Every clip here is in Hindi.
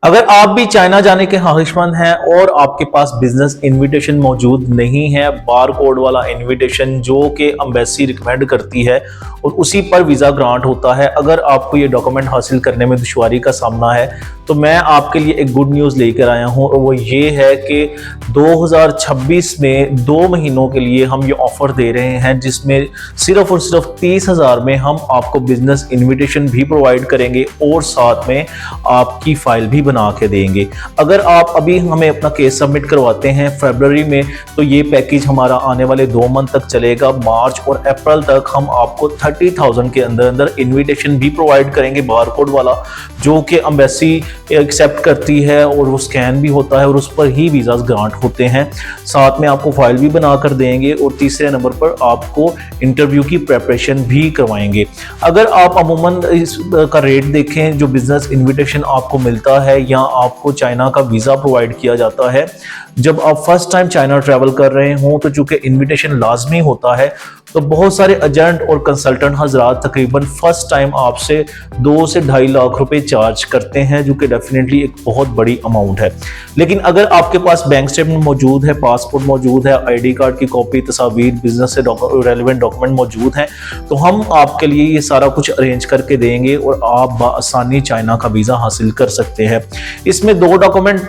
अगर आप भी चाइना जाने के ख्वाहिशमंद हैं और आपके पास बिजनेस इनविटेशन मौजूद नहीं है, बार कोड वाला इनविटेशन जो कि एम्बेसी रिकमेंड करती है और उसी पर वीज़ा ग्रांट होता है, अगर आपको ये डॉक्यूमेंट हासिल करने में दुश्वारी का सामना है तो मैं आपके लिए एक गुड न्यूज़ लेकर आया हूँ और वो ये है कि 2026 में 2 महीनों के लिए हम ये ऑफ़र दे रहे हैं जिसमें सिर्फ और सिर्फ 30,000 में हम आपको बिजनेस इनविटेशन भी प्रोवाइड करेंगे और साथ में आपकी फ़ाइल भी बना के देंगे। अगर आप अभी हमें अपना केस सबमिट करवाते हैं फरवरी में तो ये पैकेज हमारा आने वाले 2 मंथ तक चलेगा। मार्च और अप्रैल तक हम आपको 30,000 के अंदर अंदर इनविटेशन भी प्रोवाइड करेंगे बार कोड वाला, जो कि एम्बेसी एक्सेप्ट करती है और वो स्कैन भी होता है और उस पर ही वीज़ाज ग्रांट होते हैं। साथ में आपको फाइल भी बना कर देंगे और तीसरे नंबर पर आपको इंटरव्यू की प्रेपरेशन भी करवाएंगे। अगर आप अमूमन इसका रेट देखें जो बिजनेस इनविटेशन आपको मिलता है या आपको चाइना का वीज़ा प्रोवाइड किया जाता है, जब आप फर्स्ट टाइम चाइना ट्रैवल कर रहे हों तो चूंकि इनविटेशन लाजमी होता है तो बहुत सारे एजेंट और कंसल्टेंट हजरात तकरीबन फर्स्ट टाइम आपसे 2 से 2.5 लाख रुपए चार्ज करते हैं, जो कि डेफिनेटली एक बहुत बड़ी अमाउंट है। लेकिन अगर आपके पास बैंक स्टेटमेंट मौजूद है, पासपोर्ट मौजूद है, आईडी कार्ड की कॉपी, तस्वीर, बिजनेस से रेलिवेंट डॉक्यूमेंट मौजूद हैं तो हम आपके लिए ये सारा कुछ अरेंज करके देंगे और आप बआसानी चाइना का वीज़ा हासिल कर सकते हैं। इसमें 2 डॉक्यूमेंट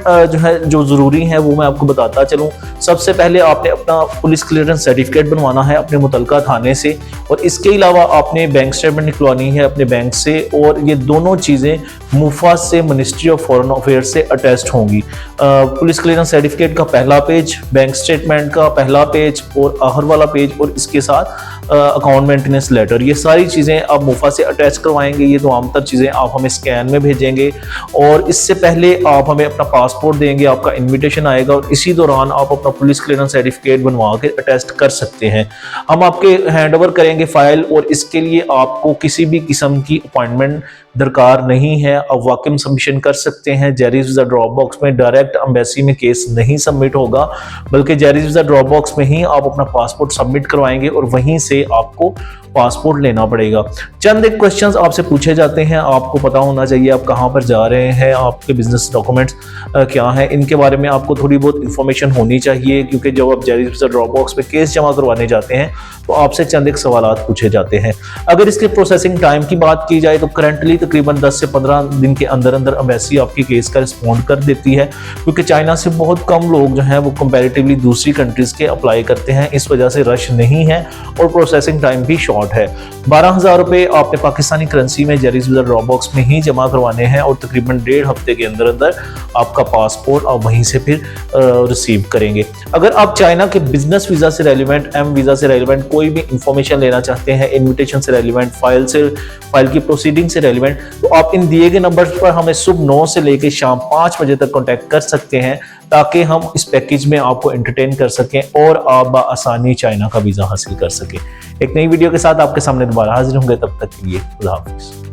जो ज़रूरी हैं वो मैं आपको बताता चलूँ। सबसे पहले आपने अपना पुलिस क्लियरेंस सर्टिफिकेट बनवाना है अपने मुतल्लिका थाने से और इसके अलावा आपने बैंक स्टेटमेंट निकलवानी है अपने बैंक से और ये दोनों चीज़ें मुफा से, मिनिस्ट्री ऑफ फॉरेन अफेयर्स से अटैच्ड होंगी। पुलिस क्लियरेंस सर्टिफिकेट का पहला पेज, बैंक स्टेटमेंट का पहला पेज और आखिर वाला पेज और इसके साथ अकाउंट मेंटेनेंस लेटर, ये सारी चीज़ें आप मुफा से अटैच करवाएंगे। ये तो आमतर चीज़ें आप हमें स्कैन में भेजेंगे और इससे पहले आप हमें अपना पासपोर्ट देंगे, आपका इनविटेशन आएगा और इसी दौरान आप अपना पुलिस क्लियरेंस सर्टिफिकेट बनवा के अटैच कर सकते हैं। हम आपके हैंड ओवर करेंगे फाइल और इसके लिए आपको किसी भी किस्म की अपॉइंटमेंट दरकार नहीं है। आप वाकई सबमिशन कर सकते हैं। जेरीज वीज़ा ड्रॉप बॉक्स में डायरेक्ट एम्बेसी में केस नहीं सबमिट होगा, बल्कि जेरीज वीज़ा ड्रॉप बॉक्स में ही आप अपना पासपोर्ट सबमिट करवाएंगे और वहीं से आपको पासपोर्ट लेना पड़ेगा। चंद एक क्वेश्चंस आपसे पूछे जाते हैं, आपको पता होना चाहिए आप कहाँ पर जा रहे हैं, आपके बिजनेस डॉक्यूमेंट्स क्या हैं, इनके बारे में आपको थोड़ी बहुत इंफॉर्मेशन होनी चाहिए क्योंकि जब आप जेरीज वीज़ा ड्रॉप बॉक्स में केस जमा करवाने जाते हैं तो आपसे चंद एक सवालात पूछे जाते हैं। अगर इसके प्रोसेसिंग टाइम की बात की जाए तो करंटली तकरीबन 10 से 15 दिन के अंदर अंदर एम्बेसी आपकी केस का रिस्पॉन्ड कर देती है, क्योंकि चाइना से बहुत कम लोग जो हैं वो कंपैरेटिवली दूसरी कंट्रीज के अप्लाई करते हैं, इस वजह से रश नहीं है और प्रोसेसिंग टाइम भी शॉर्ट है। 12,000 रुपये आपने पाकिस्तानी करेंसी में जेरीज वीज़ा ड्रॉप बॉक्स में ही जमा करवाने हैं और तकरीबन 1.5 हफ्ते के अंदर अंदर आपका पासपोर्ट आप वहीं से फिर रिसीव करेंगे। अगर आप चाइना के बिजनेस वीज़ा से रेलिवेंट, एम वीज़ा से रेलिवेंट कोई भी इंफॉर्मेशन लेना चाहते हैं, इन्विटेशन से रेलिवेंट, फाइल की प्रोसीडिंग से रेलिवेंट, तो आप इन दिए गए नंबर पर हमें सुबह 9 से लेकर शाम 5 बजे तक कॉन्टैक्ट कर सकते हैं ताकि हम इस पैकेज में आपको एंटरटेन कर सकें और आप बआसानी चाइना का वीज़ा हासिल कर सकें। एक नई वीडियो के साथ आपके सामने दोबारा हाजिर होंगे, तब तक के लिए खुदा हाफिज़।